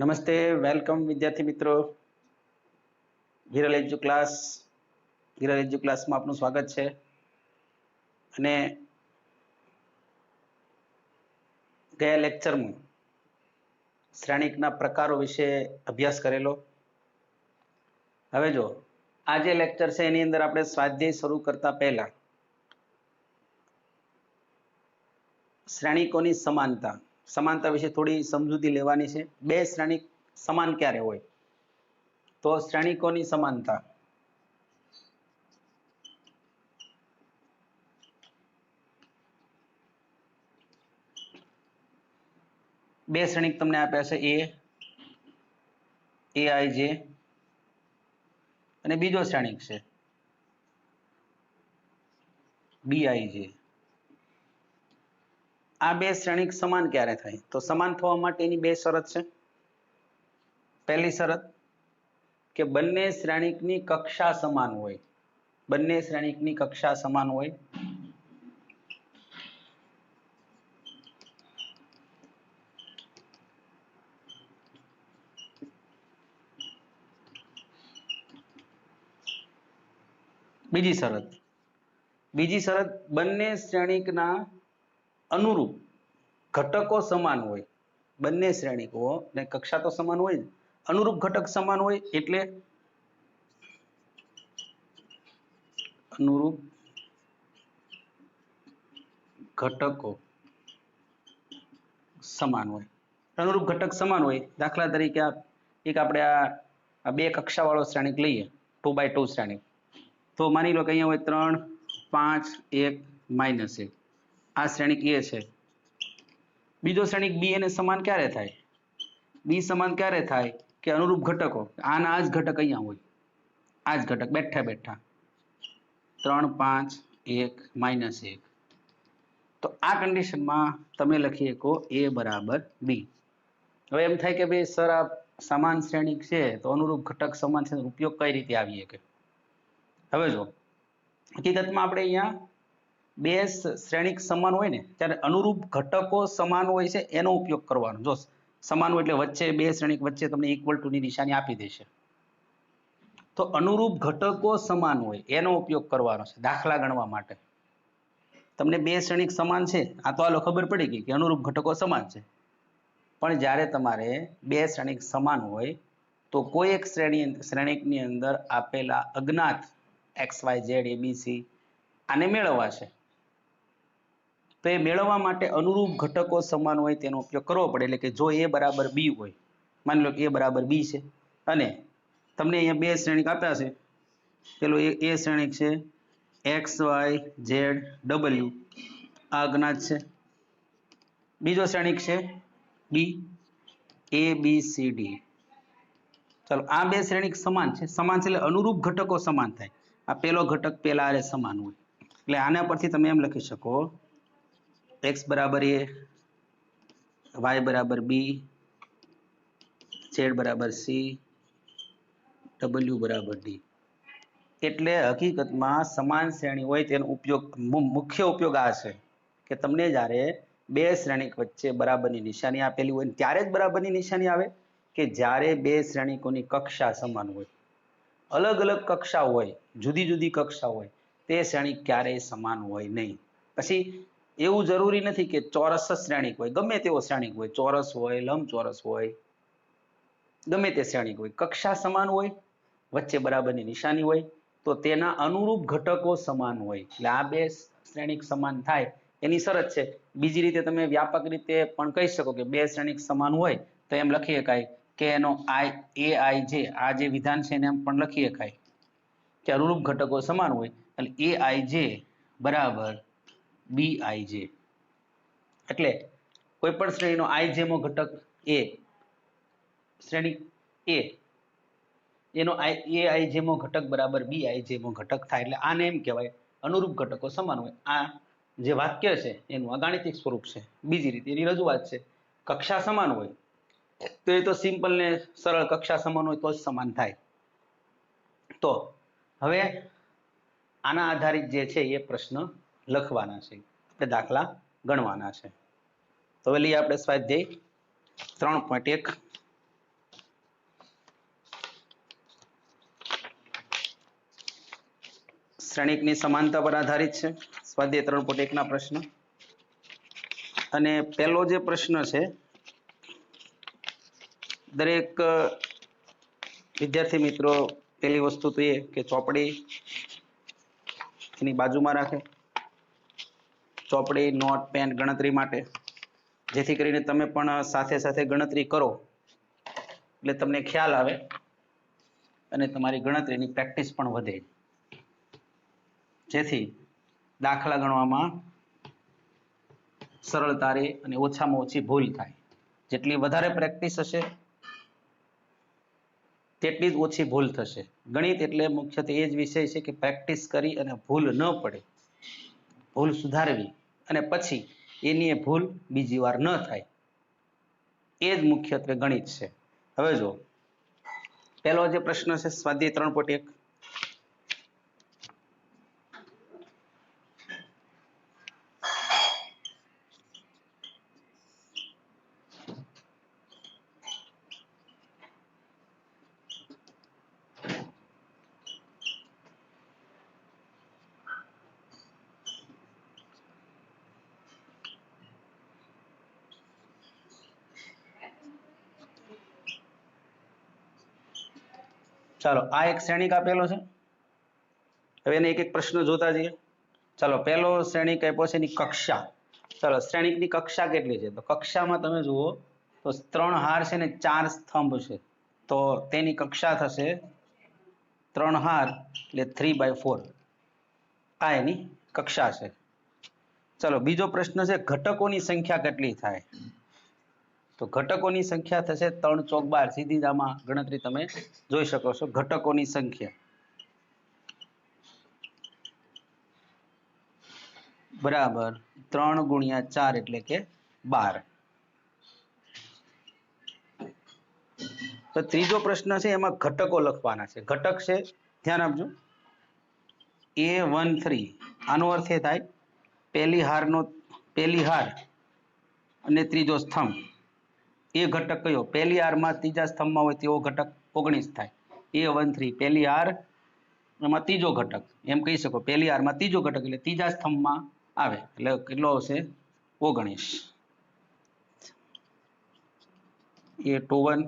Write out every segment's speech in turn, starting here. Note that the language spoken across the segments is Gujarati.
નમસ્તે, વેલકમ વિદ્યાર્થી મિત્રો. વિરલ એજ્યુ ક્લાસમાં આપનું સ્વાગત છે. અને ગયા લેક્ચરમાં શ્રેણિકના પ્રકારો વિશે અભ્યાસ કરેલો. હવે જો આ જે લેક્ચર છે એની અંદર આપણે સ્વાધ્યાય શરૂ કરતા પહેલા શ્રેણિકોની સમાનતા વિશે થોડી સમજૂતી લેવાની છે. બે શ્રેણિક સમાન ક્યારે હોય? તો શ્રેણિકોની સમાનતા બે શ્રેણિક તમને આપ્યા છે aij અને બીજો શ્રેણિક છે bij. આ બે શ્રેણિક સમાન ક્યારે થાય? તો સમાન થવા માટેની બે શરત છે. પહેલી શરત કે બંને શ્રેણિકની કક્ષા સમાન હોય. બંને શ્રેણિકની કક્ષા સમાન હોય. બીજી શરત બંને શ્રેણિકના અનુરૂપ ઘટકો સમાન હોય. બંને શ્રેણિકો ને કક્ષા તો સમાન હોય જ, અનુરૂપ ઘટક સમાન હોય એટલે અનુરૂપ ઘટકો સમાન હોય. અનુરૂપ ઘટક સમાન હોય. દાખલા તરીકે એક આપણે આ બે કક્ષા વાળો શ્રેણિક લઈએ, 2x2 શ્રેણિક. તો માની લો કે અહીંયા હોય 3, 5, 1, -1. આ શ્રેણિક એ છે. બીજો શ્રેણિક બી એને સમાન ક્યારે થાય? બી સમાન ક્યારે થાય કે અનુરૂપ ઘટકો આના આ જ ઘટક અહીંયા હોય. આ જ ઘટક બેઠા 3, 5, 1, -1. તો આ કન્ડિશનમાં તમે લખી શકો a બરાબર b. હવે એમ થાય કે ભાઈ સર આ સમાન શ્રેણિક છે તો અનુરૂપ ઘટક સમાન છે, ઉપયોગ કઈ રીતે આવી શકે? હવે જો હકીકતમાં આપણે અહીંયા બે શ્રેણિક સમાન હોય ને ત્યારે અનુરૂપ ઘટકો સમાન હોય છે એનો ઉપયોગ કરવાનો. જો સમાન હોય એટલે વચ્ચે બે શ્રેણિક વચ્ચે તમને ઇક્વલ ટુ ની નિશાની આપી દેશે. તો અનુરૂપ ઘટકો સમાન હોય એનો ઉપયોગ કરવાનો છે દાખલા ગણવા માટે. તમને બે શ્રેણિક સમાન છે આ તો હાલો ખબર પડી ગઈ કે અનુરૂપ ઘટકો સમાન છે. પણ જ્યારે તમારે બે શ્રેણિક સમાન હોય તો કોઈ એક શ્રેણિકની અંદર આપેલા અજ્ઞાત XYZ ABC આને મેળવવા છે. તો એ મેળવવા માટે અનુરૂપ ઘટકો સમાન હોય તેનો ઉપયોગ કરવો પડે. એટલે કે જો a બરાબર b હોય, માની લો કે a બરાબર b છે અને તમને અહીંયા બે શ્રેણિક આપ્યા છે. પેલો એ શ્રેણિક છે XYZW, આ અજ્ઞાત છે. બીજો શ્રેણિક છે b ABCD. ચાલો આ બે શ્રેણિક સમાન છે. સમાન છે એટલે અનુરૂપ ઘટકો સમાન થાય. આ પેલો ઘટક પેલા હારે સમાન હોય. એટલે આના પરથી તમે એમ લખી શકો x બરાબર a, y બરાબર b, z બરાબર c, w બરાબર d. એટલે હકીકતમાં સમાન શ્રેણી હોય તેનો ઉપયોગ, મુખ્ય ઉપયોગ આ છે કે તમને જ્યારે બે શ્રેણિક વચ્ચે બરાબરની નિશાની આપેલી હોય ત્યારે જ બરાબરની નિશાની આવે કે જ્યારે બે શ્રેણિકોની કક્ષા સમાન હોય. અલગ અલગ કક્ષા હોય, જુદી જુદી કક્ષા હોય, તે શ્રેણિક ક્યારેય સમાન હોય નહીં. પછી એવું જરૂરી નથી કે ચોરસ શ્રેણિક હોય, ગમે તેવો શ્રેણિક હોય, ચોરસ હોય, લંબચોરસ હોય, ગમે તે શ્રેણિક હોય, કક્ષા સમાન હોય, વચ્ચે બરાબરની નિશાની હોય તો તેના અનુરૂપ ઘટકો સમાન હોય. એટલે આ બે શ્રેણિક સમાન થાય એની શરત છે. બીજી રીતે તમે વ્યાપક રીતે પણ કહી શકો કે બે શ્રેણિક સમાન હોય તો એમ લખી શકાય કે એનો aij, આ જે વિધાન છે એને એમ પણ લખી શકાય કે અનુરૂપ ઘટકો સમાન હોય એટલે aij બરાબર bij. એટલે કોઈ પણ શ્રેણીનો ij મો ઘટક a, શ્રેણિક a એનો aij મો ઘટક બરાબર bij મો ઘટક થાય. એટલે આને એમ કહેવાય અનુરૂપ ઘટકો સમાન હોય. આ જે વાક્ય છે એનું આ ગાણિતિક સ્વરૂપ છે. બીજી રીતે એની રજૂઆત છે કક્ષા સમાન હોય તો એ તો સિમ્પલ ને સરળ, કક્ષા સમાન હોય તો જ સમાન થાય. તો હવે આના આધારિત જે છે એ પ્રશ્ન લખવાના છે, આપણે દાખલા ગણવાના છે. તો હવે લઈએ આપણે સ્વાધ્યાય 3.1. શ્રેણિકની સમાનતા પર આધારિત છે. સ્વાધ્યાય 3.1 ના પ્રશ્ન. અને પહેલો જે પ્રશ્ન છે દરેક વિદ્યાર્થી મિત્રો પહેલી વસ્તુ તો એ કે ચોપડી એની બાજુમાં રાખે. ચોપડી, નોટ, પેન ગણતરી માટે, જેથી કરીને તમે પણ સાથે સાથે ગણતરી કરો એટલે તમને ખ્યાલ આવે અને તમારી ગણતરીની પ્રેક્ટિસ પણ વધે, જેથી દાખલા ગણવામાં સરળતા રહે અને ઓછામાં ઓછી ભૂલ થાય. જેટલી વધારે પ્રેક્ટિસ હશે તેટલી જ ઓછી ભૂલ થશે. ગણિત એટલે મુખ્યત્વે એ જ વિષય છે કે પ્રેક્ટિસ કરી અને ભૂલ ન પડે, ભૂલ સુધારવી અને પછી એની ભૂલ બીજી વાર ન થાય, એ જ મુખ્યત્વે ગણિત છે. હવે જો પહેલો જે પ્રશ્ન છે સ્વાધ્યાય 3.1. ચાલો આ એક શ્રેણિક આપેલો છે. હવે એને એક એક પ્રશ્ન જોતા જઈએ. ચાલો પહેલો શ્રેણિક આપ્યો છે એની કક્ષા. ચાલો શ્રેણિકની કક્ષા કેટલી છે? તો કક્ષામાં તમે જુઓ તો 3 હાર છે ને 4 સ્તંભ છે, તો તેની કક્ષા થશે 3 હાર એટલે 3/4. આ એની કક્ષા છે. ચાલો બીજો પ્રશ્ન છે ઘટકોની સંખ્યા કેટલી થાય? તો ઘટકોની સંખ્યા થશે 3 ચોક 12. સીધી જ આમાં ગણતરી તમે જોઈ શકો છો. ઘટકોની સંખ્યા બરાબર 3 ગુણ્યા 4 એટલે કે 12. તો ત્રીજો પ્રશ્ન છે એમાં ઘટકો લખવાના છે. ઘટક છે ધ્યાન આપજો A13. આનો અર્થ એ થાય પહેલી હાર અને ત્રીજો સ્તંભ. એ ઘટક કયો? પહેલી હારમાં ત્રીજા સ્તંભમાં હોય તેવો ઘટક 19 થાય. A13 પહેલી હાર એમાં ત્રીજો ઘટક, એમ કહી શકો પહેલી હારમાં ત્રીજો ઘટક એટલે ત્રીજા સ્તંભમાં આવે એટલે કેટલો આવશે? 19. A21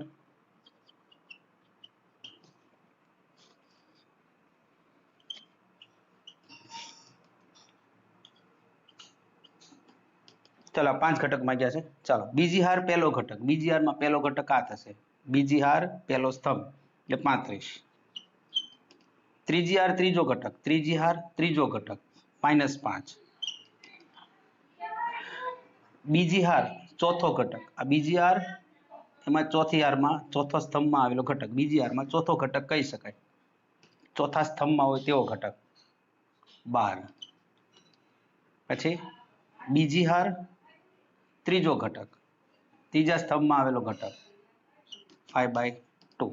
ચાલો 5 ઘટક માંગ્યા છે. ચાલો બીજી હાર પહેલો ઘટક, બીજી હારમાં પહેલો ઘટક આ થશે. બીજી હાર પહેલો સ્તંભ એટલે 35. ત્રીજી હાર ત્રીજો ઘટક, ત્રીજી હાર ત્રીજો ઘટક -5. બીજી હાર ચોથો ઘટક, આ બીજી હાર એમાં ચોથી હારમાં ચોથો સ્તંભમાં આવેલો ઘટક, બીજી હારમાં ચોથો ઘટક કહી શકાય, ચોથા સ્તંભમાં હોય તેવો ઘટક 12. પછી બીજી હાર ત્રીજો ઘટક, ત્રીજા સ્તંભમાં આવેલો ઘટક 5/2.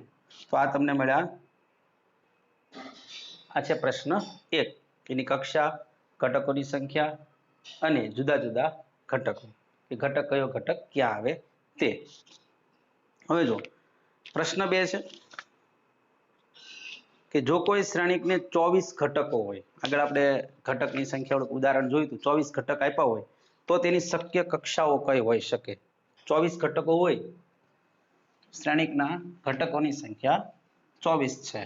તો આ તમને મળ્યા. આ છે પ્રશ્ન 1. એની કક્ષા, ઘટકોની સંખ્યા અને જુદા જુદા ઘટકો, કે ઘટક કયો ઘટક ક્યાં આવે તે. હવે જો પ્રશ્ન 2 છે કે જો કોઈ શ્રેણિકને 24 ઘટકો હોય, આગળ આપણે ઘટકની સંખ્યા ઉદાહરણ જોયું હતું, 24 ઘટક આપ્યા હોય તો તેની શક્ય કક્ષાઓ કઈ હોઈ શકે? 24 ઘટકો હોય, શ્રેણિકના ઘટકોની સંખ્યા 24 છે,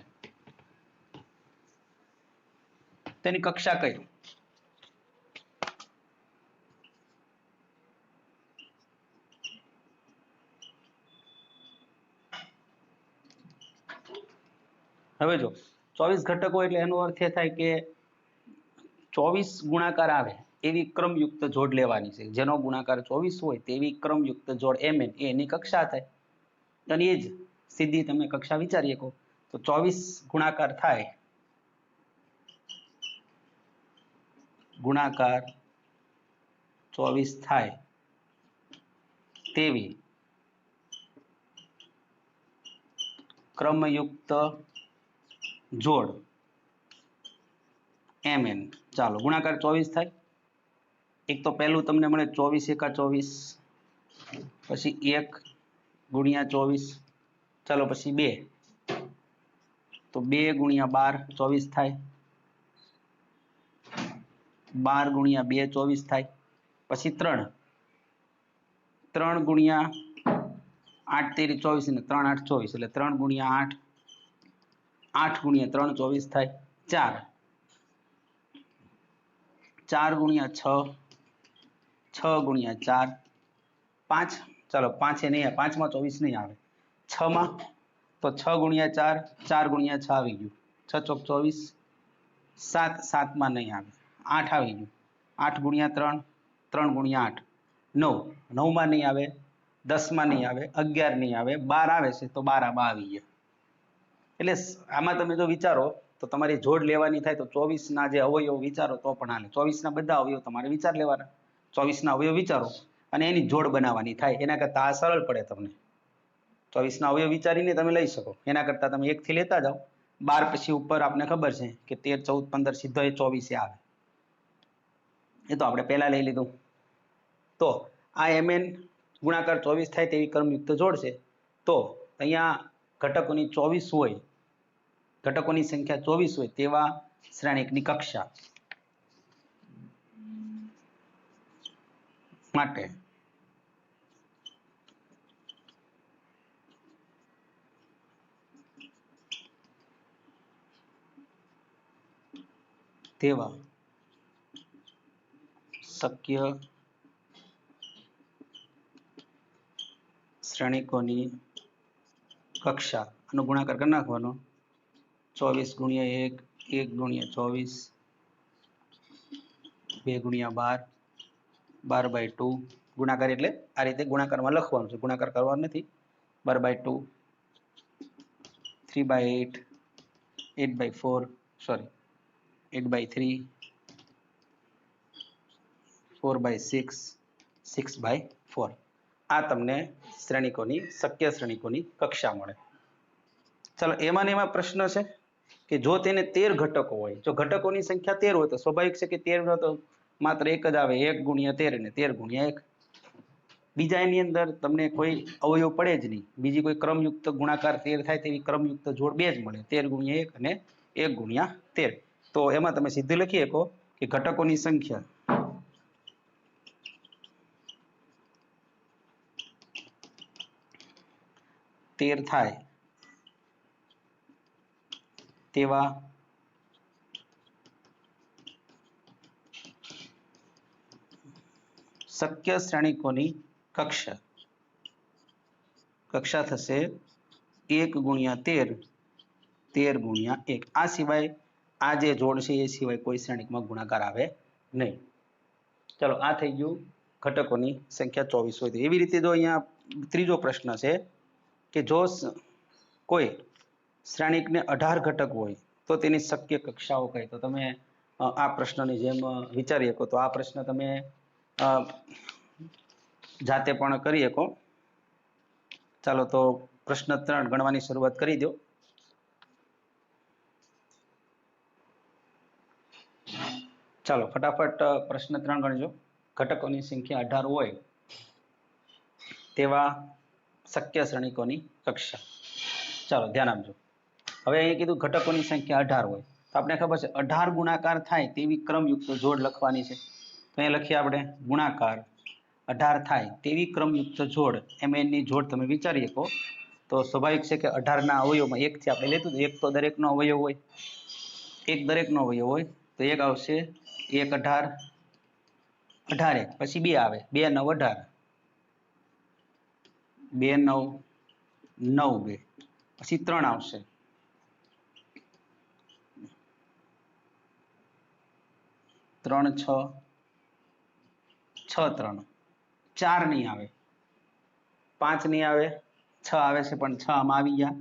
તેની કક્ષા કઈ? હવે જો 24 ઘટકો એટલે એનો અર્થ એ થાય કે 24 ગુણાકાર આવે એવી ક્રમયુક્ત જોડ લેવાની છે. જેનો ગુણાકાર 24 હોય તેવી ક્રમયુક્ત જોડ mn એ એની કક્ષા થાય. અને એ જ સીધી તમે કક્ષા વિચારી શકો. તો 24 ગુણાકાર થાય, ગુણાકાર 24 થાય તેવી ક્રમયુક્ત જોડ mn. ચાલો ગુણાકાર 24 થાય. એક તો પહેલું તમને મળે 24 એકા 24, પછી 1 ગુણ્યા 24, ચાલો પછી 2, તો 2 ગુણ્યા 12 24 થાય. 12 ગુણ્યા 2 24 થાય, પછી 3 3 ગુણ્યા 8 તેરી 24 ને 3 8 24 એટલે 3 ગુણ્યા 8 8 ગુણ્યા 3 24 થાય, 4 4 ગુણ્યા 6 6 ગુણ્યા 4 5, ચાલો 5 એ નહીં આવે, 5 માં 24 નહીં આવે, 6 માં તો 6 ગુણ્યા 4 4 ગુણ્યા 6 આવી ગયું, 6 ચોક 24, 7 7 માં નહીં આવે, 8 આવી ગયું, 8 ગુણ્યા 3 3 ગુણ્યા 8 9 9 માં નહીં આવે, 10 માં નહીં આવે, 11 નહીં આવે, 12 આવે છે તો 12 આમાં આવી ગયા. એટલે આમાં તમે જો વિચારો તો તમારી જોડ લેવાની થાય તો 24 ના જે અવયવ વિચારો તો પણ હાલે. 24 ના બધા અવયવ તમારે વિચાર લેવાના, 24 ના અવયવ વિચારો અને એની જોડ બનાવવાની થાય. એના કરતા આ સરળ પડે તમને. 24 ના અવયવ વિચારીને તમે લઈ શકો, એના કરતા તમે 1 થી લેતા જાઓ. 12 પછી ઉપર આપણે ખબર છે કે 13 14 15 સીધો એ 24 આવે, એ તો આપણે પહેલા લઈ લીધું. તો આ mn ગુણાકાર 24 થાય તેવી ક્રમયુક્ત જોડ છે. તો અહીંયા ઘટકોની 24 હોય, ઘટકોની સંખ્યા 24 હોય તેવા શ્રેણિકની કક્ષા માટે તેવા શક્ય શ્રેણિકોની કક્ષા, આનો ગુણાકાર કરી નાખવાનો, 24 ગુણ્યા 1 1 ગુણ્યા 24 2 ગુણ્યા 12 12/2 ગુણાકાર એટલે આ રીતે ગુણાકારમાં લખવાનું છે, ગુણાકાર કરવાનો નથી. 12/2 3/8 8/4 સોરી 8/3 4/6 6/4 આ તમને શ્રેણિકોની શક્ય શ્રેણિકોની કક્ષા મળે. ચાલો એમાં ને એમાં પ્રશ્ન છે કે જો તેને 13 ઘટકો હોય, જો ઘટકોની સંખ્યા 13 હોય તો સ્વાભાવિક છે કે 13 તો માત્ર એક જ આવે, 1 ગુણ્યા 13 અને 13 ગુણ્યા 1. બીજા એની અંદર તમને કોઈ અવયવ પડે જ નહીં, બીજી કોઈ ક્રમયુક્ત ગુણાકાર 13 થાય તેવી ક્રમયુક્ત જોડ બે જ મળે, 13 ગુણ્યા 1 અને 1 ગુણ્યા 13. તો એમાં તમે સીધું લખી શકો કે ઘટકોની સંખ્યા તેર થાય તેવા શક્ય શ્રેણિકોની કક્ષા થશે 1 ગુણ્યા 13 13 ગુણ્યા 1. આ સિવાય આ જે જોડ છે એ સિવાય કોઈ શ્રેણિકમાં ગુણાકાર આવે નહીં. ચલો આ થઈ ગયું ઘટકોની સંખ્યા 24 હોય તો. એવી રીતે જો અહીંયા ત્રીજો પ્રશ્ન છે કે જો કોઈ શ્રેણિકને 18 ઘટક હોય તો તેની શક્ય કક્ષાઓ કઈ. તો તમે આ પ્રશ્નની જેમ વિચારી શકો તો આ પ્રશ્ન તમે જાતે પણ કરી શકો. ચાલો તો પ્રશ્ન 3 ગણવાની શરૂઆત કરી દો. ચાલો ફટાફટ પ્રશ્ન 3 ગણજો. ઘટકોની સંખ્યા 18 હોય તેવા શક્ય શ્રેણિકોની કક્ષા. ચાલો ધ્યાન આપજો. હવે અહીં કીધું ઘટકોની સંખ્યા 18 હોય તો આપણે ખબર છે 18 ગુણાકાર થાય તેવી ક્રમયુક્ત જોડ લખવાની છે. તો અહીં લખીએ આપણે ગુણાકાર 18 થાય તેવી ક્રમયુક્ત જોડ, mn ની જોડ તમે વિચારી શકો તો સ્વાભાવિક છે કે 18 ના અવયવમાં 1 થી આપણે લેતું, એક તો દરેકનો અવયવ હોય, એક દરેકનો અવયવ હોય તો એક આવશે 1 18 18 1 પછી 2 આવે 2 9 18 2 9 9 2 પછી 3 આવશે 3 6 6 3 4 નહીં આવે, 5 નહીં આવે, 6 આવે છે પણ 6 આમાં આવી ગયા.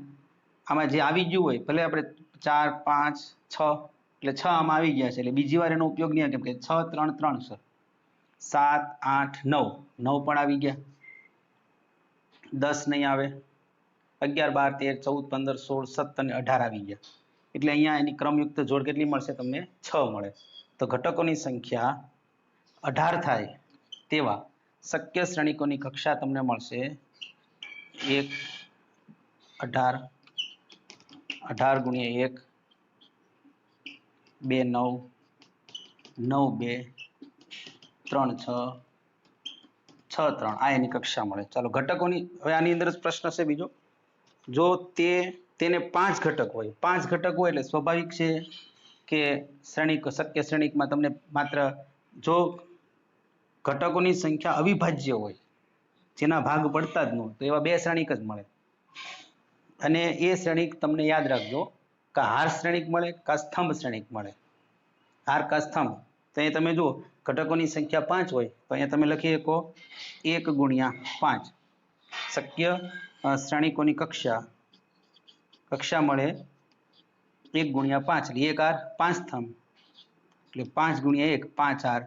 આમાં જે આવી ગયું હોય ભલે આપણે 4 5 6 એટલે 6 આમાં આવી ગયા છે એટલે બીજી વાર એનો ઉપયોગ નહીં, કેમ કે 6 3 3 છે. 7 8 9 9 પણ આવી ગયા, 10 નહીં આવે, 11 12 13 14 15 16 17 અને 18 આવી ગયા. એટલે અહીંયા એની ક્રમયુક્ત જોડ કેટલી મળશે તમને? 6 મળે. તો ઘટકોની સંખ્યા 18 થાય તેવા શક્ય શ્રેણિકોની કક્ષા તમને મળશે 1 18 18 ગુણ્યા 1 2 9 9 2 3 6 6 3 આ એની કક્ષા મળે. ચાલો ઘટકોની હવે આની અંદર જ પ્રશ્ન છે બીજો. જો તેને 5 ઘટક હોય, 5 ઘટક હોય એટલે સ્વાભાવિક છે કે શ્રેણિક શક્ય શ્રેણિકમાં તમને માત્ર જો ઘટકોની સંખ્યા અવિભાજ્ય હોય, જેના ભાગ પડતા જ ન હોય, તો એવા 2 શ્રેણિક જ મળે. અને એ શ્રેણિક તમને યાદ રાખજો કે હાર શ્રેણિક મળે કે સ્તંભ શ્રેણિક મળે. હાર કા સ્તંભ તો અહીં તમે જુઓ ઘટકોની સંખ્યા 5 હોય તો અહીંયા તમે લખી શકો 1 ગુણ્યા 5. શક્ય શ્રેણિકોની કક્ષા મળે 1 ગુણ્યા 5 એટલે 1 હાર 5 સ્તંભ એટલે 5 ગુણ્યા 1 5 હાર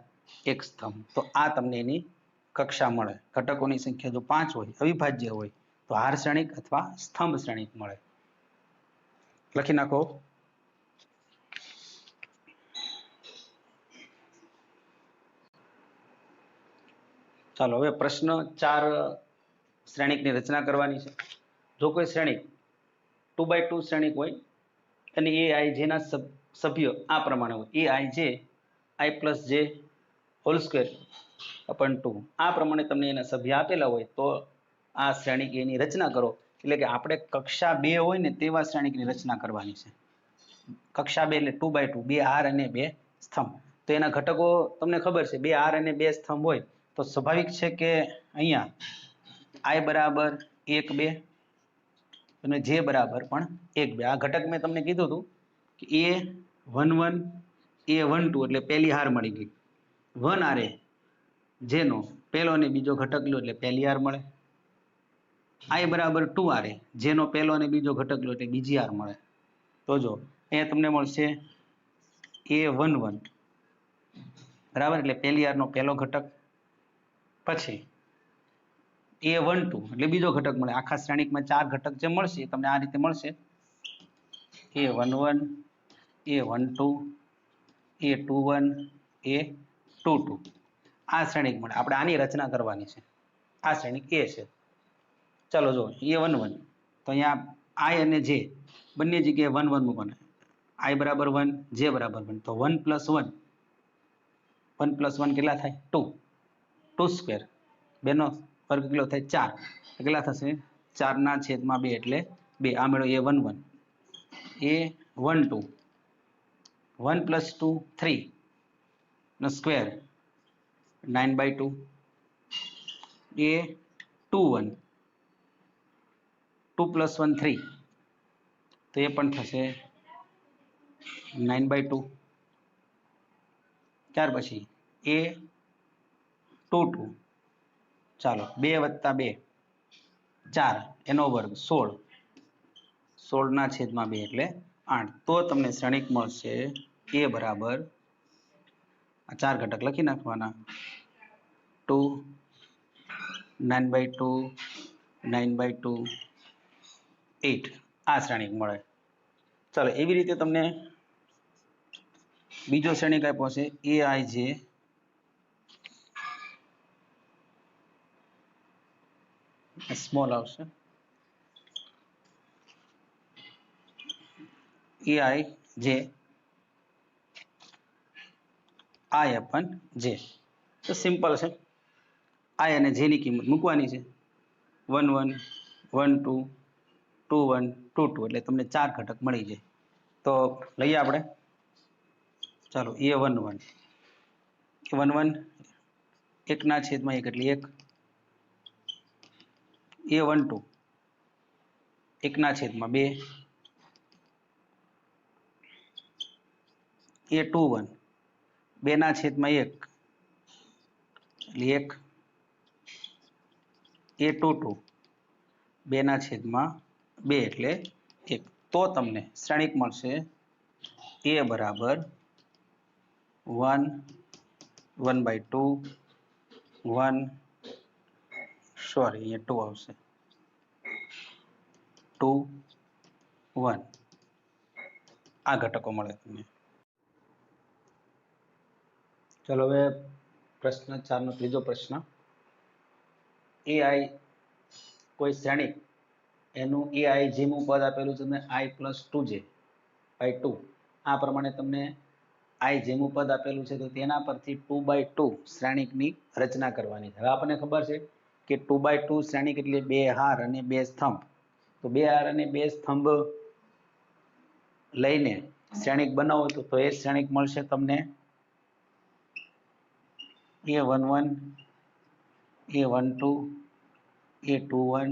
1 સ્તંભ. તો આ તમને એની કક્ષા મળે. ઘટકોની સંખ્યા જો 5 હોય, અવિભાજ્ય હોય તો હાર શ્રેણિક અથવા સ્તંભ શ્રેણિક મળે. લખી નાખો. ચાલો હવે પ્રશ્ન 4 શ્રેણિકની રચના કરવાની છે. જો કોઈ શ્રેણિક 2 by 2 શ્રેણિક હોય અને એ આઈ જેના સભ્ય આ પ્રમાણે હોય, એ આઈ જે i plus j whole square અપન 2 આ પ્રમાણે તમને એના સભ્ય આપેલા હોય તો આ શ્રેણિક એની રચના કરો. એટલે કે આપણે કક્ષા 2 હોય ને તેવા શ્રેણિકની રચના કરવાની છે. કક્ષા 2 એટલે 2 by 2 2 હાર અને 2 સ્તંભ. તો એના ઘટકો તમને ખબર છે 2 હાર અને 2 સ્તંભ હોય તો સ્વાભાવિક છે કે અહીંયા i બરાબર 1 2 અને j બરાબર પણ 1 2. આ ઘટક મેં તમને કીધું હતું કે a11 a12 એટલે પહેલી હાર મળી ગઈ. 1 હારે જેનો પહેલો અને બીજો ઘટક લો એટલે પહેલી હાર મળે. i બરાબર 2 હારે જેનો પહેલો અને બીજો ઘટક લો એટલે બીજી હાર મળે. તો જો અહીંયા તમને મળશે a11 બરાબર એટલે પહેલી હારનો પહેલો ઘટક, પછી a12 એટલે બીજો ઘટક મળે. આખા શ્રેણિકમાં 4 ઘટક જે મળશે એ તમને આ રીતે મળશે a11 a12 a21 a22 આ શ્રેણિક મળે. આપણે આની રચના કરવાની છે. આ શ્રેણિક એ છે. ચાલો જો a11 તો અહીંયા i અને j બંને જગ્યાએ 1 1 મૂકવાના. i બરાબર 1 j બરાબર 1 તો 1 plus 1 1 plus 1 કેટલા થાય 2 2 સ્ક્વેર બેનો વર્ગ કેટલો થાય 4 કેટલા થશે 4 ના છેદમાં 2 એટલે 2. આ મેળો a11 a12 1 plus 2 3 no square 9 by 2 a21 2 plus 1 3 તો એ પણ થશે 9 by 2. ત્યાર પછી a22 ચાલો 2 વત્તા 2 4 એનો વર્ગ 16 16 ના છેદમાં 2 એટલે 8. તો તમને શ્રેણિક મળશે a બરાબર આ 4 ઘટક લખી નાખવાના 2 9 by 2 9 by 2 8 આ શ્રેણિક મળે. ચાલો એવી રીતે તમને બીજો શ્રેણિક આપ્યો છે aij સ્મોલ આવશે aij i upon j. તો સિમ્પલ છે. i અને j ની કિંમત મૂકવાની છે 1 1 1 2 2 1 2 2 એટલે તમને 4 ઘટક મળી જાય. તો લઈએ આપણે. ચાલો a11 a11 1 ના છેદમાં 1 એટલે 1 a12 1 ના છેદમાં 2 a21 2 ના છેદમાં 1 એટલે 1 a22 2 ના છેદમાં 2 એટલે 1. તો તમને શ્રેણિક મળશે a બરાબર 1 1 by 2 1 સોરી અહીંયા 2 આવશે 2 1 આ ઘટકો મળે તમને. ચલો હવે પ્રશ્ન 4 નો ત્રીજો પ્રશ્ન. ai કોઈ શ્રેણિક એનું ai જેનું પદ આપેલું છે તમને i plus 2j by 2 આ પ્રમાણે તમને આઈ જેમું પદ આપેલું છે તો તેના પરથી 2/2 શ્રેણિકની રચના કરવાની છે. હવે આપણને ખબર છે કે 2/2 શ્રેણિક એટલે 2 હાર અને 2 સ્તંભ. તો 2 હાર અને 2 સ્તંભ લઈને શ્રેણિક બનાવો તો એ શ્રેણિક મળશે તમને A11 A12 A21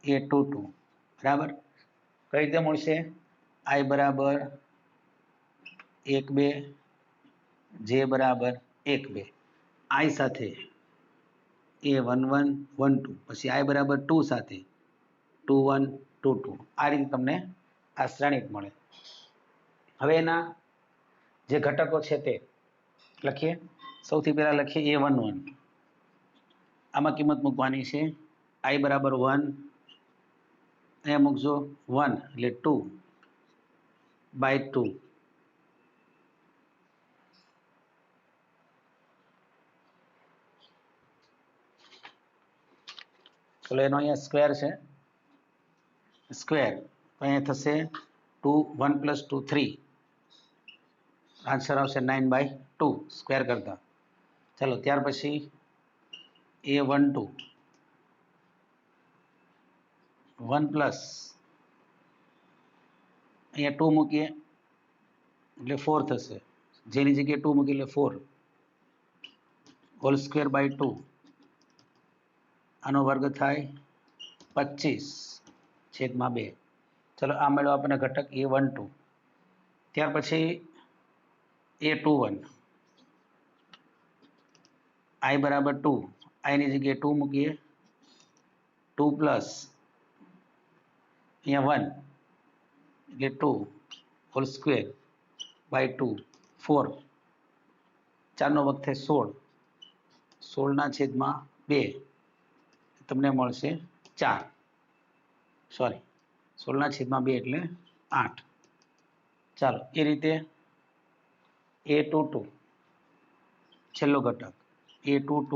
A22 બરાબર. કઈ રીતે મળશે? I બરાબર 1 2 J બરાબર 1 2 I સાથે A11 12 પછી I બરાબર 2 સાથે 21 22 આ રીતે તમને આ શ્રેણિક મળે. હવે એના જે ઘટકો છે તે લખીએ. સૌથી પહેલા લખીએ A11. આમાં કિંમત મૂકવાની છે. I બરાબર 1 અહીંયા મૂકજો 1 એટલે 2/2 ચલો એનો અહીંયા સ્ક્વેર છે સ્ક્વેર તો અહીંયા થશે 1 + 2 3 આન્સર આવશે 9/2 સ્ક્વેર કરતા. ચાલો ત્યાર પછી A12 1 પ્લસ અહીંયા 2 મૂકીએ એટલે 4 થશે. જેની જગ્યાએ 2 મૂકી એટલે 4 હોલ સ્ક્વેર બાય 2 આનો વર્ગ થાય 25/2. ચલો આ મળ્યો આપણને ઘટક A12. ત્યાર પછી A21 I બરાબર 2 I ની જગ્યાએ 2 મૂકીએ 2 પ્લસ અહીંયા 1 એટલે 2 હોલ સ્ક્વેર બાય 2 4 4 નો વર્ગ થાય 16/2 તમને મળશે 4 સોરી 16/2 એટલે 8. ચાલો એ રીતે A22 છેલ્લો ઘટક A22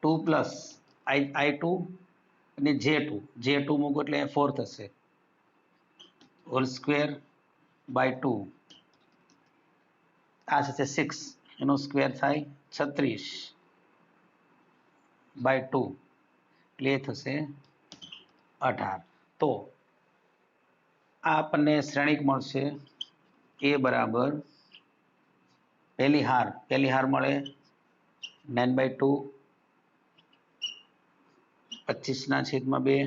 2 પ્લસ I2 અને J2 મૂકો એટલે 4 થશે હોલ સ્ક્વેર બાય 2 આ થશે 6 એનો સ્ક્વેર થાય 36/2 એટલે એ થશે 18. તો આ આપણને શ્રેણિક મળશે A બરાબર પહેલી હાર મળે 9/2 25/2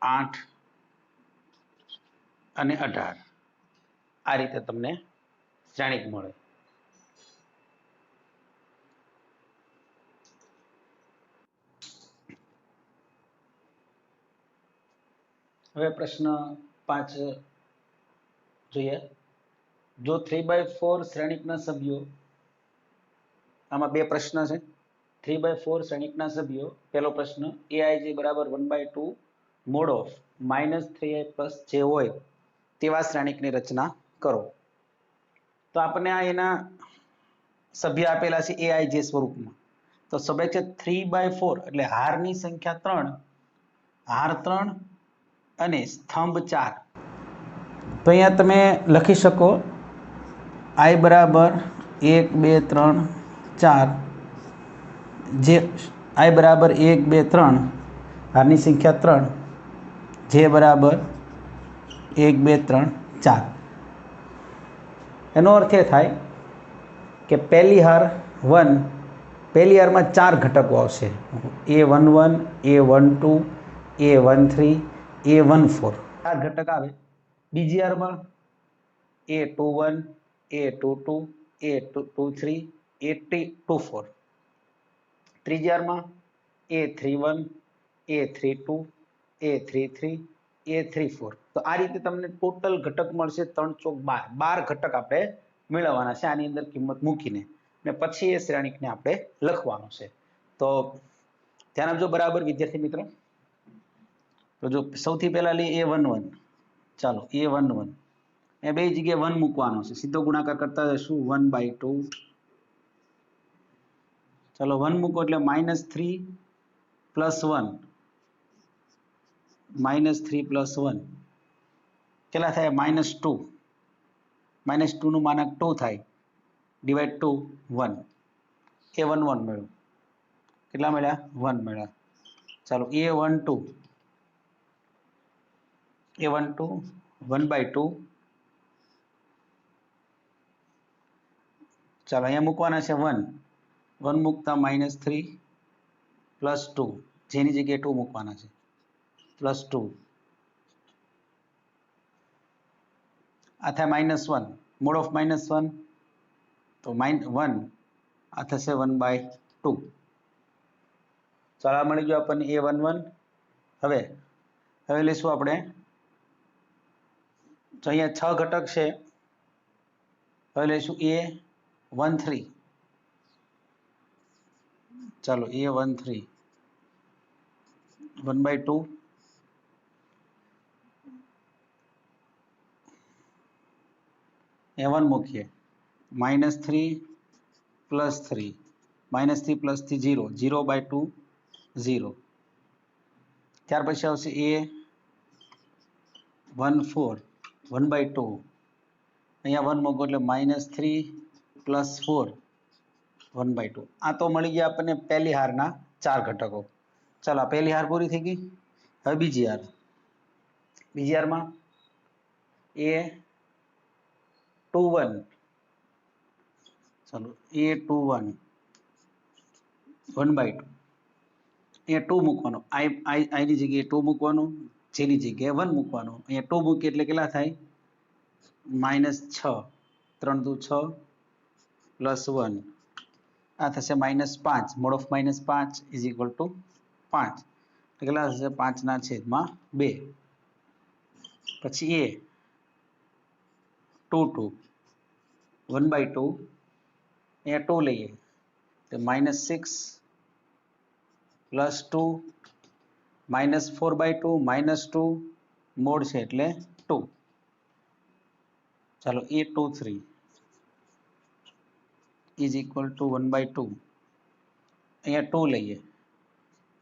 8 અને 18 આ રીતે તમને શ્રેણિક મળે. હવે પ્રશ્ન 5 જોઈએ. જો 3/4 શ્રેણિકના સભ્યો આમાં બે પ્રશ્ન છે. 3/4 શ્રેણિકના સભ્યો પહેલો પ્રશ્ન aij બરાબર 1/2 મોડ ઓફ -3i + j હોય તેવા શ્રેણિકની રચના કરો. તો આપણને આ એના સભ્ય આપેલા છે aij સ્વરૂપમાં. તો સ્વાભાવિક છે 3/4 એટલે હારની સંખ્યા 3 હાર 3 અને સ્તંભ 4. તો અહીંયા તમે લખી શકો I બરાબર 1 2 3 4 જે I બરાબર 1 2 3 હારની સંખ્યા 3 j બરાબર 1 2 3 4. એનો અર્થ એ થાય કે પહેલી હાર 1 પહેલી હારમાં 4 ઘટકો આવશે A11 A12 A13 A14 4 ઘટક આવે. બીજી હારમાં A21 A22 A23 A24. ત્રીજી હારમાં A31 A32 A33 A34. તો આ રીતે તમને ટોટલ ઘટક મળશે 3 ચોક 12 ઘટક આપણે મેળવવાના છે આની અંદર કિંમત મૂકીને ને પછી એ શ્રેણિકને આપણે લખવાનું છે. તો ધ્યાન આપજો બરાબર વિદ્યાર્થી મિત્રો. તો જો સૌથી પહેલા લઈએ A11. ચાલો A11 એ બે જગ્યાએ 1 મૂકવાનો છે. સીધો ગુણાકાર કરતા જશું 1/2. ચાલો 1 મૂકો એટલે -3 + 1 -3 + 1 કેટલા થાય -2 -2 નું માનક 2 થાય ડિવાઈડ ટુ 1 એ 1 1 મળ્યું કેટલા મળ્યા 1 મળ્યા ચાલો a12 1/2 ચાલો અહીંયા મૂકવાના છે 1 1 મૂકતા -3 +2 જેની જગ્યાએ 2 મૂકવાના છે +2 આ થાય -1 મોડ ઓફ -1 તો -1 આ થશે 1/2 ચાલો આ મળી ગયો આપણને a11 હવે લઈશું આપણે તો અહીંયા 6 ઘટક છે હવે લઈશું a13 ચાલો a13 1/2 a1 મૂકીએ -3 +3 -3 +3 0 0/2 0 ત્યાર પછી આવશે a14 1/2 અહીંયા 1 મૂકો એટલે -3 +4 1/2 આ તો મળી ગયા આપણને પહેલી હારના 4 ઘટકો ચાલો આ પહેલી હાર પૂરી થઈ ગઈ હવે બીજી હારમાં a21 ચાલો a21 1/2 અહીંયા 2 મૂકવાનો આની જગ્યાએ 2 મૂકવાનું જેની જગ્યાએ 1 મૂકવાનું અહીંયા 2 મૂકીએ એટલે કેટલા થાય -6 3 દુ 6 +1 આ થશે -5 mode of -5 is equal to 5 કેટલા થશે 5 ના છેદમાં 2 પછી a22 1/2 અહીંયા 2 લઈએ તો -6 +2 -4/2 -2 મોડ છે એટલે 2 ચાલો a23 ઇઝ ઇક્વલ ટુ 1/2 અહીંયા 2 લઈએ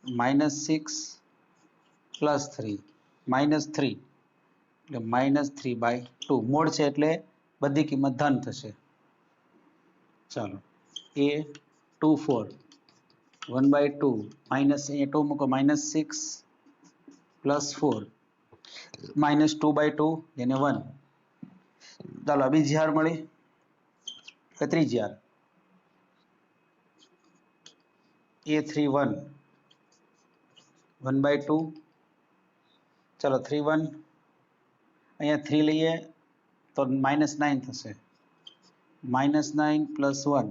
-6 +3 -3 એટલે -3/2 મોડ છે એટલે બધી કિંમત ધન થશે ચાલો a24 1/2 અહીંયા 2 મૂકો -6 +4 -2/2 એને 1 ચાલો બીજી હાર મળી ત્રીજી હાર a31 1/2 ચાલો 3 1 અહીંયા 3 લઈએ તો -9 થશે -9 +1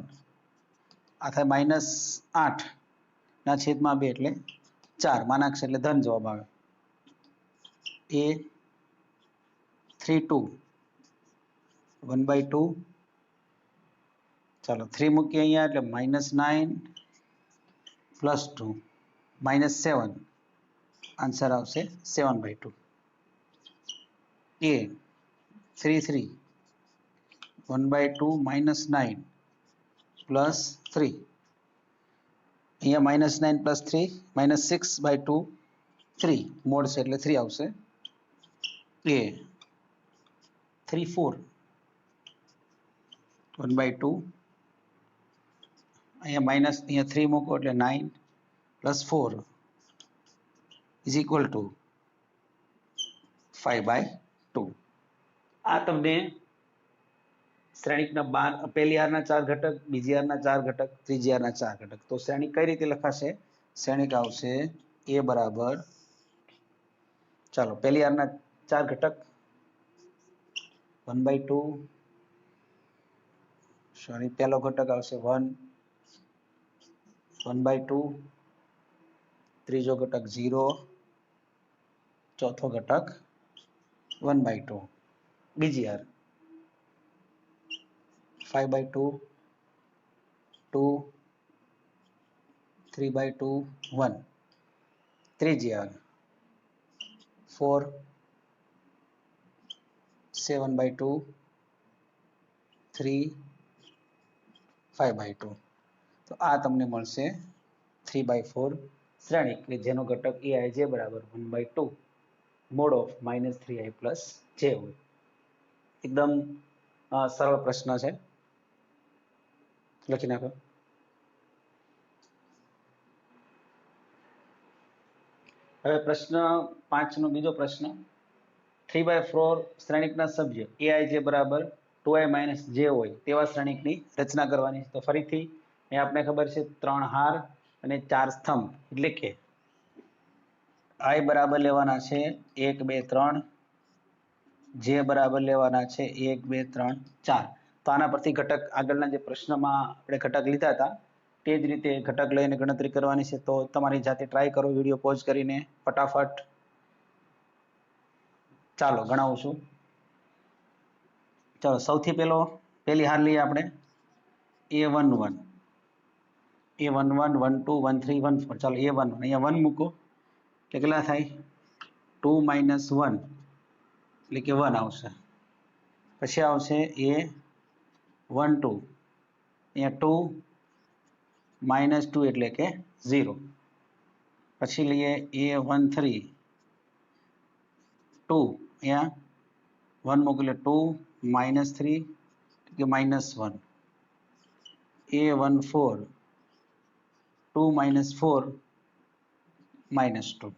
આ થાય -8 ના છેદમાં 2 એટલે 4 માનાક્ષ એટલે ધન જવાબ આવે a32 1/2 ચાલો 3 મૂકીએ અહીંયા એટલે -9 +2 -7 આન્સર આવશે 7/2 a33 1/2 -9 +3 અહીંયા -9 +3 -6/2 3 મોડ છે એટલે 3 આવશે a34 1/2 અહીંયા 3 મૂકો એટલે 9 +4 ઇઝ ઇક્વલ ટુ 5/2 આ તમને શ્રેણિકના 12 પહેલી હારના 4 ઘટક બીજી હારના 4 ઘટક ત્રીજી હારના 4 ઘટક તો શ્રેણિક કઈ રીતે લખાશે શ્રેણિક આવશે a બરાબર ચાલો પહેલી હારના 4 ઘટક 1/2 સોરી પહેલો ઘટક આવશે 1 1/2 ત્રીજો ઘટક 0 ચોથો ઘટક 1/2 બીજી હાર 5/2 2 3/2 1 ત્રીજી હાર 4 7/2 3 5/2 તો આ તમને મળશે 3/4 શ્રેણિક કે જેનો ઘટક aij બરાબર 1/2 મોડ ઓફ -3i પ્લસ જે હોય. એકદમ સરળ પ્રશ્ન છે, લખી નાખો. હવે પ્રશ્ન 5 નો બીજો પ્રશ્ન, 3/4 શ્રેણિકના સભ્ય aij બરાબર 2i માઇનસ જે હોય તેવા શ્રેણિકની રચના કરવાની. તો ફરીથી એ આપણે ખબર છે 3 હાર અને 4 સ્તંભ, એટલે કે i બરાબર લેવાના છે 1 2 3, જે બરાબર લેવાના છે 1 2 3 4. તો આના પરથી ઘટક, આગળના જે પ્રશ્નમાં આપણે ઘટક લીધા હતા તે જ રીતે ઘટક લઈને ગણતરી કરવાની છે. તો તમારી જાતે ટ્રાય કરો વિડીયો પોઝ કરીને ફટાફટ. ચાલો ગણાવું છું. ચાલો સૌથી પહેલી હાર લઈએ આપણે a11, a11, 12, 13, 14. ચાલો a11 અહીંયા 1 મૂકો એટલે કેટલા થાય 2 માઇનસ 1 એટલે કે 1 આવશે. પછી આવશે a12, અહીંયા 2 માઇનસ 2 એટલે કે 0. પછી લઈએ a13, 2 અહીંયા 1 મૂકો એટલે 2 માઇનસ 3 એટલે કે -1. a14, 2 minus 4 -2.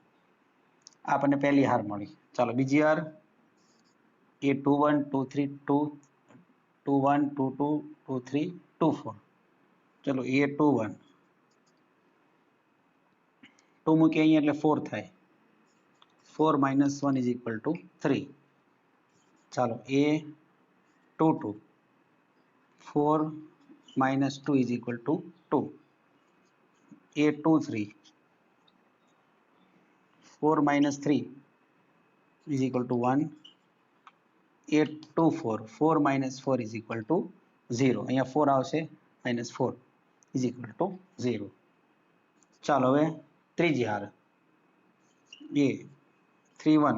આપણને પહેલી હાર મળી. ચાલો બીજી હાર a21, 23, 21, 22, 23, 24. ચલો a21, 2 મૂકીએ અહીંયા એટલે 4 થાય. 4 minus 1 is equal to 3. ચાલો a22, 4 minus 2 is equal to 2. a23, 4 minus 3 is equal to 1. a24, 4 minus 4 is equal to 0. અહીંયા 4 આવશે, -4 is equal to 0. ચાલો હવે ત્રીજી હાર a31,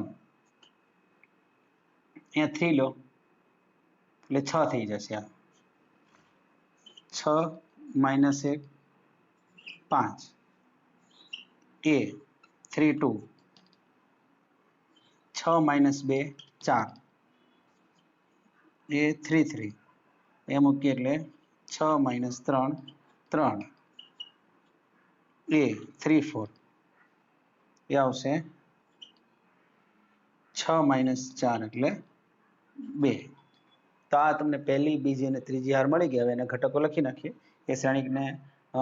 અહીંયા 3 લો એટલે 6 થઈ જશે. આ 6 minus 1 5. a32, 6 minus 2 4. a33 એ મૂકીએ એટલે 6 minus 3 3. a34 એ આવશે 6 minus 4 એટલે 2. તો આ તમને પહેલી, બીજી અને ત્રીજી હાર મળી ગઈ. હવે એના ઘટકો લખી નાખીએ. એ શ્રેણિકને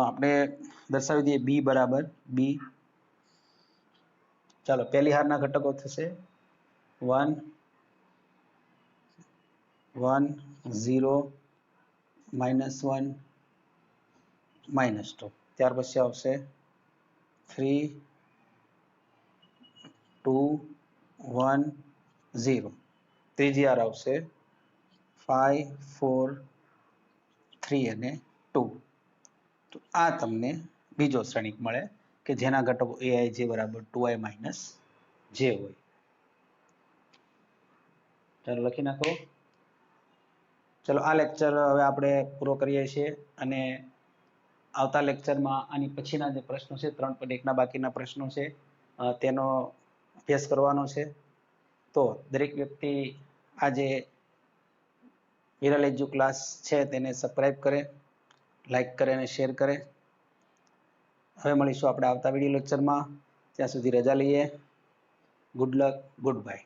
આપણે દર્શાવી દઈએ b બરાબર b. ચાલો પહેલી હારના ઘટકો થશે 1 1 0 -1 -2. ત્યાર પછી આવશે 3 2 1 0. ત્રીજી હાર આવશે 5 4 3 અને 2. તો આ તમને બીજો શ્રેણિક મળે કે જેના ઘટકો aij બરાબર 2i માઇનસ જે હોય. ચાલો લખી નાખો. ચલો આ લેક્ચર હવે આપણે પૂરો કરીએ છીએ અને આવતા લેક્ચરમાં આની પછીના જે પ્રશ્નો છે 3.1 બાકીના પ્રશ્નો છે તેનો અભ્યાસ કરવાનો છે. તો દરેક વ્યક્તિ આજે વિરલ એજ્યુ ક્લાસ છે તેને સબસ્ક્રાઇબ કરે, લાઈક કરે અને શેર કરે. હવે મળીશું આપણે આવતા વિડીયો લેક્ચરમાં. ત્યાં સુધી રજા લઈએ. Good luck, good bye.